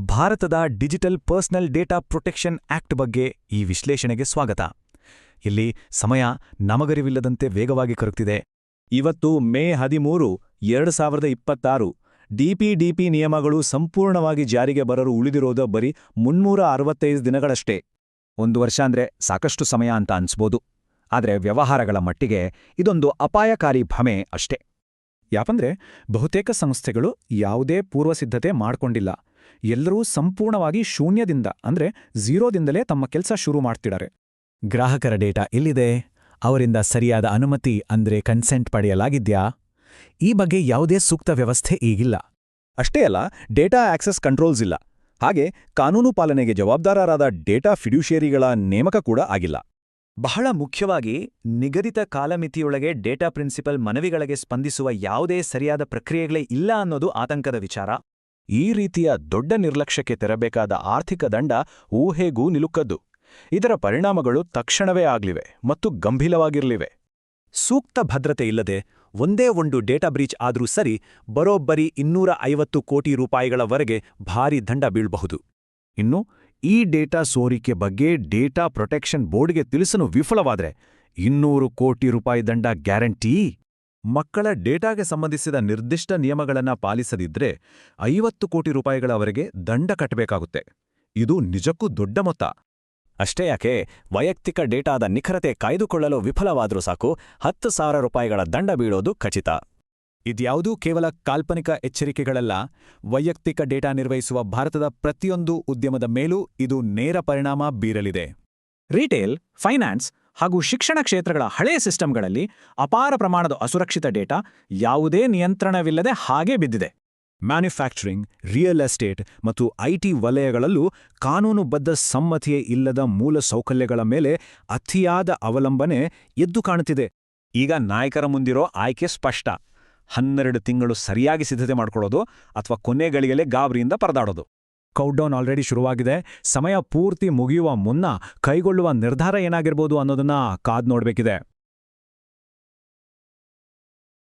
ಭಾರತದ digital personal data protection act ಬಗ್ಗೆ ಈ ವಿಶ್ಲೇಷಣೆಗೆ ಸ್ವಾಗತ. ಇಲ್ಲಿ ಸಮಯ ನಮಗರಿವಿಲ್ಲದಂತೆ ವೇಗವಾಗಿ ಕರಗ್ತಿದೆ. ಇವತ್ತು ಮೇ 13, 2026. ಡಿಪಿಡಿಪಿ ನಿಯಮಗಳು ಸಂಪೂರ್ಣವಾಗಿ ಜಾರಿಗೆ ಬರಲು ಉಳಿದಿರೋದು ಬರೀ 365 ದಿನಗಳಷ್ಟೇ. 1 ವರ್ಷ ಅಂದ್ರೆ ಸಾಕಷ್ಟು ಸಮಯ ಅಂತ ಅನ್ಸ್ಬೋದು. ಆದರೆ ವ್ಯವಹಾರಗಳ ಮಟ್ಟಿಗೆ ಇದೊಂದು ಅಪಾಯಕಾರಿ ಭ್ರಮೆ ಅಷ್ಟೇ. ಯಾಕಂದ್ರೆ ಬಹುತೇಕ ಸಂಸ್ಥೆಗಳು ಯಾವುದೇ ಪೂರ್ವಸಿದ್ಧತೆ ಮಾಡ್ಕೊಂಡಿಲ್ಲ. ಎಲ್ಲರೂ ಸಂಪೂರ್ಣವಾಗಿ ಶೂನ್ಯದಿಂದ ಅಂದ್ರೆ ಝೀರೋದಿಂದಲೇ ತಮ್ಮ ಕೆಲಸ ಶುರು ಮಾಡ್ತಿದ್ದಾರೆ. ಗ್ರಾಹಕರ ಡೇಟಾ ಎಲ್ಲಿದೆ? ಅವರಿಂದ ಸರಿಯಾದ ಅನುಮತಿ ಅಂದ್ರೆ ಕನ್ಸೆಂಟ್ ಪಡೆಯಲಾಗಿದ್ಯಾ? ಈ ಬಗ್ಗೆ ಯಾವುದೇ ಸೂಕ್ತ ವ್ಯವಸ್ಥೆ ಈಗಿಲ್ಲ. ಅಷ್ಟೇ ಅಲ್ಲ, ಡೇಟಾ ಆಕ್ಸೆಸ್ ಕಂಟ್ರೋಲ್ಸ್ ಇಲ್ಲ. ಹಾಗೆ ಕಾನೂನು ಪಾಲನೆಗೆ ಜವಾಬ್ದಾರರಾದ ಡೇಟಾ ಫಿಡ್ಯೂಷಿಯರಿಗಳ ನೇಮಕ ಕೂಡ ಆಗಿಲ್ಲ. ಬಹಳ ಮುಖ್ಯವಾಗಿ, ನಿಗದಿತ ಕಾಲಮಿತಿಯೊಳಗೆ ಡೇಟಾ ಪ್ರಿನ್ಸಿಪಲ್ ಮನವಿಗಳಿಗೆ ಸ್ಪಂದಿಸುವ ಯಾವುದೇ ಸರಿಯಾದ ಪ್ರಕ್ರಿಯೆಗಳೇ ಇಲ್ಲ ಅನ್ನೋದು ಆತಂಕದ ವಿಚಾರ. ಈ ರೀತಿಯ ದೊಡ್ಡ ನಿರ್ಲಕ್ಷ್ಯಕ್ಕೆ ತೆರಬೇಕಾದ ಆರ್ಥಿಕ ದಂಡ ಊಹೆಗೂ ನಿಲುಕದ್ದು. ಇದರ ಪರಿಣಾಮಗಳು ತಕ್ಷಣವೇ ಆಗ್ಲಿವೆ ಮತ್ತು ಗಂಭೀರವಾಗಿರ್ಲಿವೆ. ಸೂಕ್ತ ಭದ್ರತೆ ಇಲ್ಲದೆ ಒಂದೇ ಒಂದು ಡೇಟಾ ಬ್ರೀಚ್ ಆದ್ರೂ ಸರಿ, ಬರೋಬ್ಬರಿ 250 ಕೋಟಿ ರೂಪಾಯಿಗಳವರೆಗೆ ಭಾರೀ ದಂಡ ಬೀಳ್ಬಹುದು. ಇನ್ನು ಈ ಡೇಟಾ ಸೋರಿಕೆ ಬಗ್ಗೆ ಡೇಟಾ ಪ್ರೊಟೆಕ್ಷನ್ ಬೋರ್ಡ್ಗೆ ತಿಳಿಸಲು ವಿಫಲವಾದ್ರೆ 200 ಕೋಟಿ ರೂಪಾಯಿ ದಂಡ ಗ್ಯಾರಂಟಿ. ಮಕ್ಕಳ ಡೇಟಾಗೆ ಸಂಬಂಧಿಸಿದ ನಿರ್ದಿಷ್ಟ ನಿಯಮಗಳನ್ನ ಪಾಲಿಸದಿದ್ರೆ 50 ಕೋಟಿ ರೂಪಾಯಿಗಳವರೆಗೆ ದಂಡ ಕಟ್ಟಬೇಕಾಗುತ್ತೆ. ಇದು ನಿಜಕ್ಕೂ ದೊಡ್ಡ ಮೊತ್ತ. ಅಷ್ಟೇ ಯಾಕೆ, ವೈಯಕ್ತಿಕ ಡೇಟಾದ ನಿಖರತೆ ಕಾಯ್ದುಕೊಳ್ಳಲು ವಿಫಲವಾದ್ರೂ ಸಾಕು, 10,000 ರೂಪಾಯಿಗಳ ದಂಡ ಬೀಳೋದು ಖಚಿತ. ಇದ್ಯಾವುದೂ ಕೇವಲ ಕಾಲ್ಪನಿಕ ಎಚ್ಚರಿಕೆಗಳಲ್ಲ. ವೈಯಕ್ತಿಕ ಡೇಟಾ ನಿರ್ವಹಿಸುವ ಭಾರತದ ಪ್ರತಿಯೊಂದು ಉದ್ಯಮದ ಮೇಲೂ ಇದು ನೇರ ಪರಿಣಾಮ ಬೀರಲಿದೆ. ರಿಟೇಲ್, ಫೈನಾನ್ಸ್ ಹಾಗೂ ಶಿಕ್ಷಣ ಕ್ಷೇತ್ರಗಳ ಹಳೆಯ ಸಿಸ್ಟಂಗಳಲ್ಲಿ ಅಪಾರ ಪ್ರಮಾಣದ ಅಸುರಕ್ಷಿತ ಡೇಟಾ ಯಾವುದೇ ನಿಯಂತ್ರಣವಿಲ್ಲದೆ ಹಾಗೇ ಬಿದ್ದಿದೆ. ಮ್ಯಾನುಫ್ಯಾಕ್ಚರಿಂಗ್, ರಿಯಲ್ ಎಸ್ಟೇಟ್ ಮತ್ತು ಐಟಿ ವಲಯಗಳಲ್ಲೂ ಕಾನೂನುಬದ್ಧ ಸಮ್ಮತಿಯೇ ಇಲ್ಲದ ಮೂಲ ಸೌಕರ್ಯಗಳ ಮೇಲೆ ಅತಿಯಾದ ಅವಲಂಬನೆ ಎದ್ದು ಕಾಣುತ್ತಿದೆ. ಈಗ ನಾಯಕರ ಮುಂದಿರೋ ಆಯ್ಕೆ ಸ್ಪಷ್ಟ: 12 ತಿಂಗಳು ಸರಿಯಾಗಿ ಸಿದ್ಧತೆ ಮಾಡ್ಕೊಳ್ಳೋದು ಅಥವಾ ಕೊನೆಗಳಿಗೆಲೆ ಗಾಬರಿಯಿಂದ ಪರದಾಡೋದು. ಕೌಂಟ್ಡೌನ್ ಆಲ್ರೆಡಿ ಶುರುವಾಗಿದೆ. ಸಮಯ ಪೂರ್ತಿ ಮುಗಿಯುವ ಮುನ್ನ ಕೈಗೊಳ್ಳುವ ನಿರ್ಧಾರ ಏನಾಗಿರ್ಬೋದು ಅನ್ನೋದನ್ನ ಕಾದ್ ನೋಡ್ಬೇಕಿದೆ.